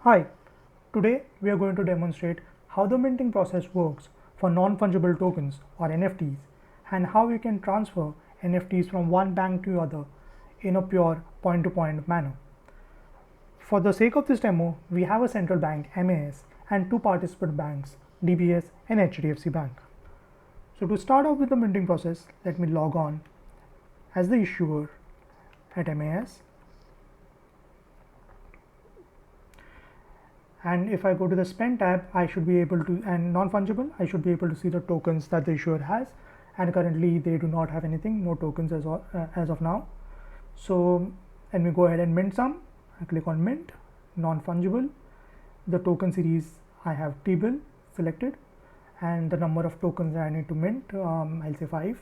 Hi, today we are going to demonstrate how the minting process works for non-fungible tokens or NFTs and how you can transfer NFTs from one bank to other in a pure point-to-point manner. For the sake of this demo, we have a central bank MAS and two participant banks DBS and HDFC Bank. So to start off with the minting process, let me log on as the issuer at MAS. And if I go to the spend tab, I should be able to, and non-fungible, I should be able to see the tokens that the issuer has, and currently they do not have anything, no tokens as of now. So let me go ahead and mint some. I click on mint, non-fungible. The token series I have T-bill selected, and the number of tokens that I need to mint, I'll say 5.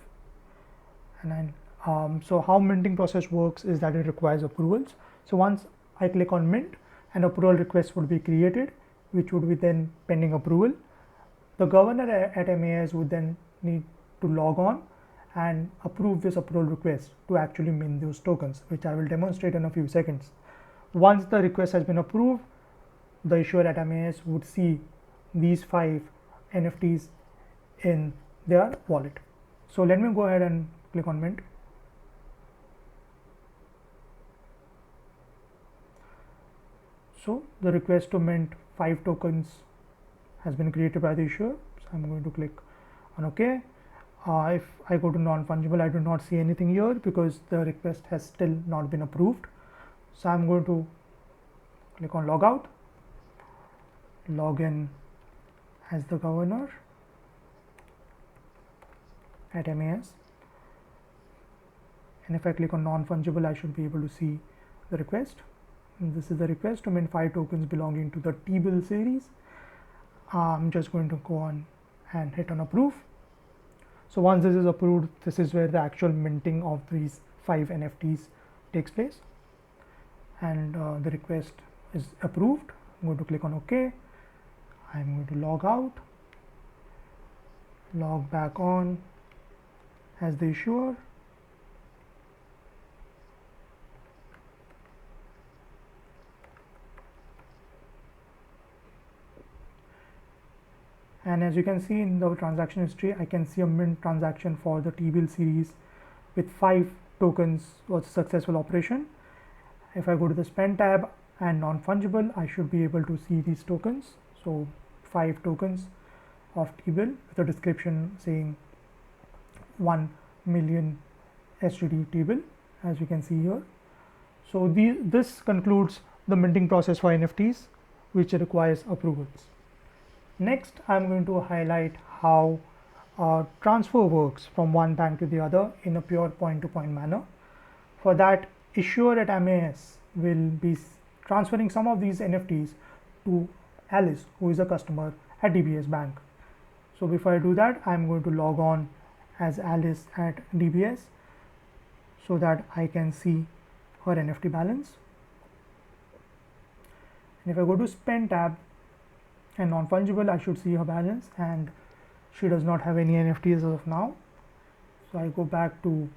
And then so how minting process works is that it requires approvals. So once I click on mint, an approval request would be created, which would be then pending approval. The governor at MAS would then need to log on and approve this approval request to actually mint those tokens, which I will demonstrate in a few seconds. Once the request has been approved, the issuer at MAS would see these 5 NFTs in their wallet. So let me go ahead and click on mint. So the request to mint 5 tokens has been created by the issuer. So I'm going to click on OK. If I go to non-fungible, I do not see anything here because the request has still not been approved. So I'm going to click on logout, log in as the governor at MAS. And if I click on non-fungible, I should be able to see the request. And this is the request to mint 5 tokens belonging to the T-bill series. I'm just going to go on and hit on approve. So once this is approved, this is where the actual minting of these 5 NFTs takes place. And the request is approved. I'm going to click on OK. I'm going to log out, log back on as the issuer. And as you can see in the transaction history, I can see a mint transaction for the T-bill series with 5 tokens was a successful operation. If I go to the spend tab and non-fungible, I should be able to see these tokens. So 5 tokens of T-bill with a description saying 1 million SGD T-bill, as you can see here. So this concludes the minting process for NFTs, which requires approvals. Next, I'm going to highlight how transfer works from one bank to the other in a pure point-to-point manner. For that, issuer at MAS will be transferring some of these NFTs to Alice, who is a customer at DBS Bank. So before I do that, I'm going to log on as Alice at DBS so that I can see her NFT balance. And if I go to spend tab and non-fungible, I should see her balance, and she does not have any NFTs as of now. So I go back to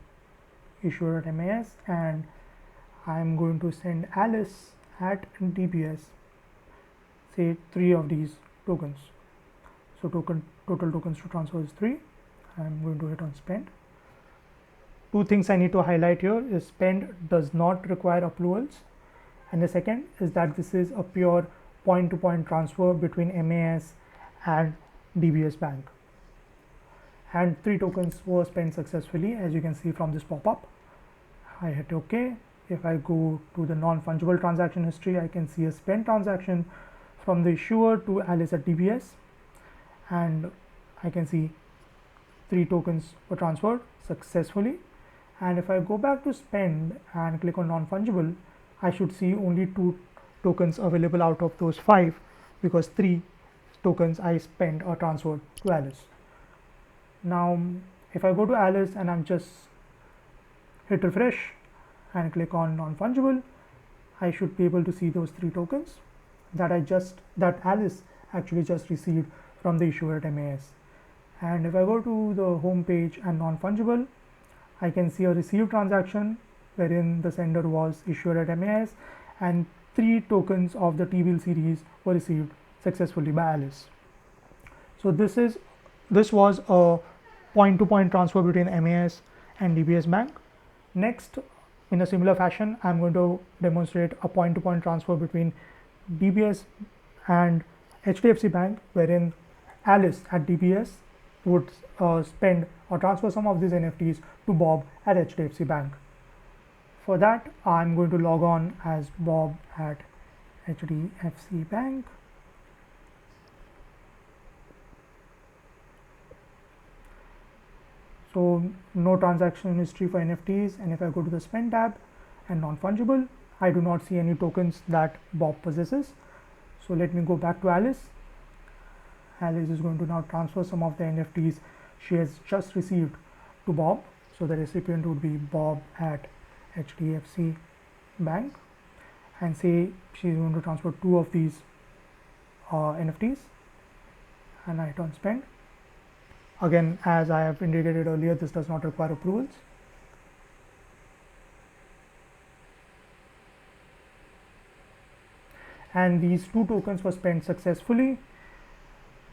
issuer at MAS and I'm going to send Alice at DBS say 3 of these tokens. So total tokens to transfer is 3. I'm going to hit on spend. 2 things I need to highlight here is spend does not require approvals, and the second is that this is a pure point-to-point transfer between MAS and DBS Bank. And 3 tokens were spent successfully, as you can see from this pop-up. I hit OK. If I go to the non-fungible transaction history, I can see a spend transaction from the issuer to Alice at DBS, and I can see 3 tokens were transferred successfully. And if I go back to spend and click on non-fungible, I should see only 2 tokens available out of those 5 because 3 tokens I spent or transferred to Alice. Now if I go to Alice and I'm just hit refresh and click on non-fungible, I should be able to see those 3 tokens that Alice actually just received from the issuer at MAS. And if I go to the home page and non-fungible, I can see a received transaction wherein the sender was issuer at MAS and 3 tokens of the T-bill series were received successfully by Alice. So this was a point-to-point transfer between MAS and DBS Bank. Next, in a similar fashion, I'm going to demonstrate a point-to-point transfer between DBS and HDFC Bank, wherein Alice at DBS would spend or transfer some of these NFTs to Bob at HDFC Bank. For that, I'm going to log on as Bob at HDFC Bank. So no transaction history for NFTs, and if I go to the spend tab and non-fungible, I do not see any tokens that Bob possesses. So let me go back to Alice. Alice is going to now transfer some of the NFTs she has just received to Bob. So the recipient would be Bob at HDFC Bank, and say she's going to transfer 2 of these NFTs, and I hit on spend. Again, as I have indicated earlier, this does not require approvals. And these 2 tokens were spent successfully.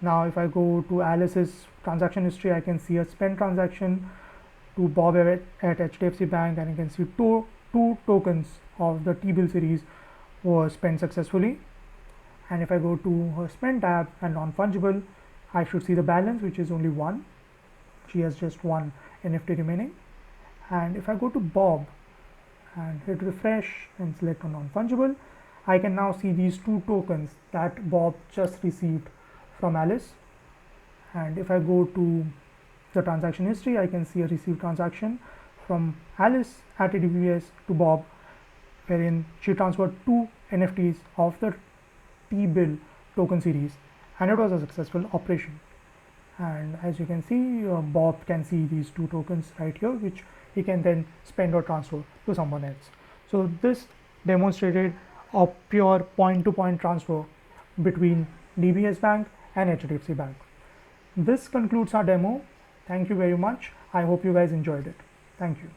Now if I go to Alice's transaction history, I can see a spend transaction to Bob at HDFC Bank, and you can see two tokens of the T-bill series were spent successfully. And if I go to her spend tab and non-fungible, I should see the balance, which is only 1. She has just 1 NFT remaining. And if I go to Bob and hit refresh and select on non-fungible, I can now see these 2 tokens that Bob just received from Alice. And if I go to the transaction history, I can see a received transaction from Alice at DBS to Bob, wherein she transferred 2 NFTs of the T-bill token series, and it was a successful operation. And as you can see, Bob can see these 2 tokens right here, which he can then spend or transfer to someone else. So this demonstrated a pure point-to-point transfer between DBS Bank and HDFC Bank. This concludes our demo. Thank you very much. I hope you guys enjoyed it. Thank you.